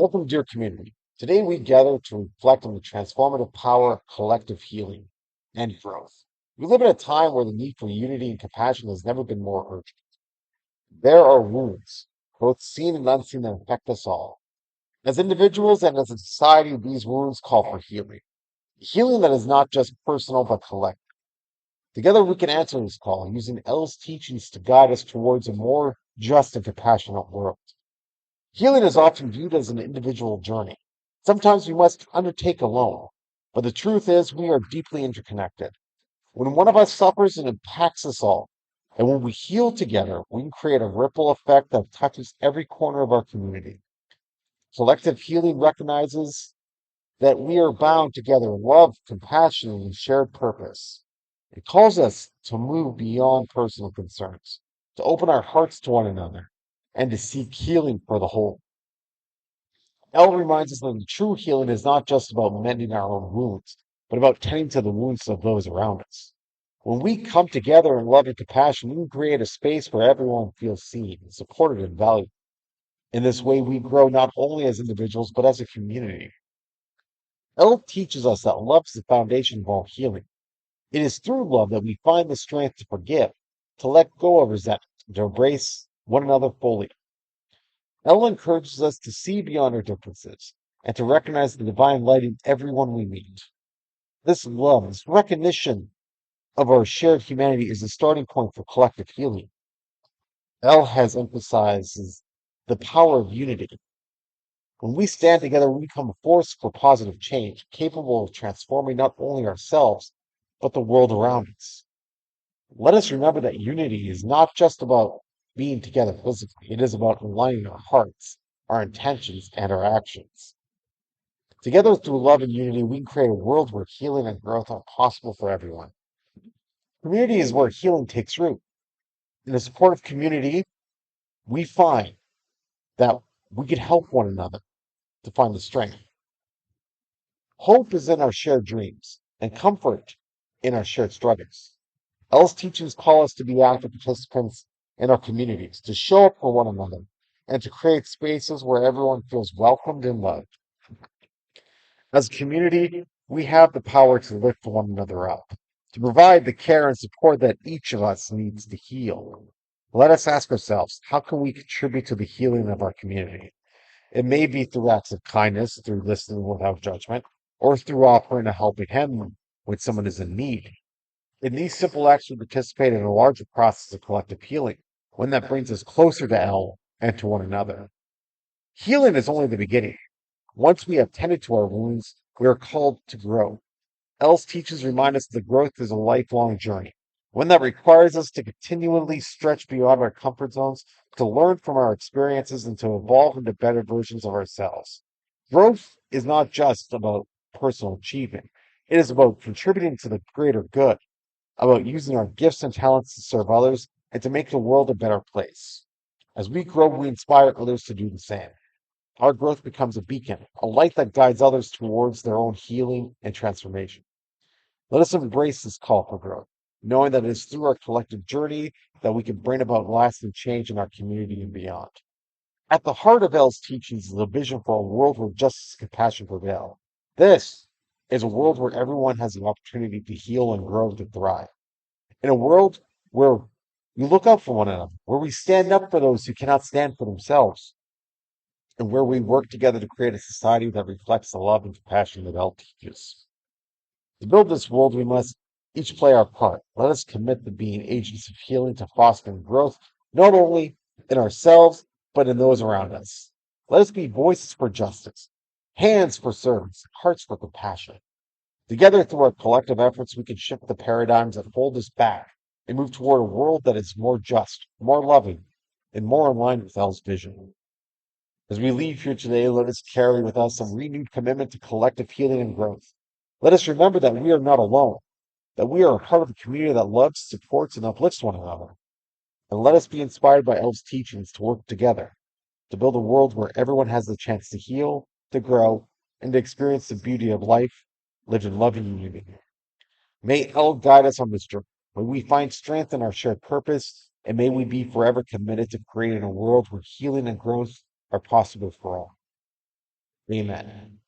Welcome, dear community. Today we gather to reflect on the transformative power of collective healing and growth. We live in a time where the need for unity and compassion has never been more urgent. There are wounds, both seen and unseen, that affect us all. As individuals and as a society, these wounds call for healing. Healing that is not just personal but collective. Together we can answer this call using Elle's teachings to guide us towards a more just and compassionate world. Healing is often viewed as an individual journey. Sometimes we must undertake alone, but the truth is we are deeply interconnected. When one of us suffers, it impacts us all. And when we heal together, we can create a ripple effect that touches every corner of our community. Collective healing recognizes that we are bound together in love, compassion, and shared purpose. It calls us to move beyond personal concerns, to open our hearts to one another, and to seek healing for the whole. Elle reminds us that the true healing is not just about mending our own wounds, but about tending to the wounds of those around us. When we come together in love and compassion, we can create a space where everyone feels seen, supported, and valued. In this way, we grow not only as individuals, but as a community. Elle teaches us that love is the foundation of all healing. It is through love that we find the strength to forgive, to let go of resentment, and to embrace one another fully. Elle encourages us to see beyond our differences and to recognize the divine light in everyone we meet. This love, this recognition of our shared humanity is the starting point for collective healing. Elle has emphasizes the power of unity. When we stand together, we become a force for positive change, capable of transforming not only ourselves, but the world around us. Let us remember that unity is not just about being together physically, it is about aligning our hearts, our intentions, and our actions. Together through love and unity, we can create a world where healing and growth are possible for everyone. Community is where healing takes root. In a supportive community, we find that we can help one another to find the strength. Hope is in our shared dreams, and comfort in our shared struggles. Elle's teachings call us to be active participants in our communities, to show up for one another, and to create spaces where everyone feels welcomed and loved. As a community, we have the power to lift one another up, to provide the care and support that each of us needs to heal. Let us ask ourselves, how can we contribute to the healing of our community? It may be through acts of kindness, through listening without judgment, or through offering a helping hand when someone is in need. In these simple acts, we participate in a larger process of collective healing, one that brings us closer to Elle and to one another. Healing is only the beginning. Once we have tended to our wounds, we are called to grow. Elle's teachings remind us that growth is a lifelong journey, one that requires us to continually stretch beyond our comfort zones, to learn from our experiences, and to evolve into better versions of ourselves. Growth is not just about personal achievement, it is about contributing to the greater good, about using our gifts and talents to serve others and to make the world a better place. As we grow, we inspire others to do the same. Our growth becomes a beacon, a light that guides others towards their own healing and transformation. Let us embrace this call for growth, knowing that it is through our collective journey that we can bring about lasting change in our community and beyond. At the heart of Elle's teachings is a vision for a world where justice and compassion prevail. This is a world where everyone has the opportunity to heal and grow to thrive. In a world where we look out for one another, where we stand up for those who cannot stand for themselves, and where we work together to create a society that reflects the love and compassion that Elle teaches. To build this world, we must each play our part. Let us commit to being agents of healing, to fostering growth, not only in ourselves, but in those around us. Let us be voices for justice, hands for service, hearts for compassion. Together, through our collective efforts, we can shift the paradigms that hold us back and move toward a world that is more just, more loving, and more in line with Elle's vision. As we leave here today, let us carry with us a renewed commitment to collective healing and growth. Let us remember that we are not alone, that we are a part of a community that loves, supports, and uplifts one another. And let us be inspired by Elle's teachings to work together to build a world where everyone has the chance to heal, to grow, and to experience the beauty of life lived in love and unity. May Elle guide us on this journey. May we find strength in our shared purpose, and may we be forever committed to creating a world where healing and growth are possible for all. Amen.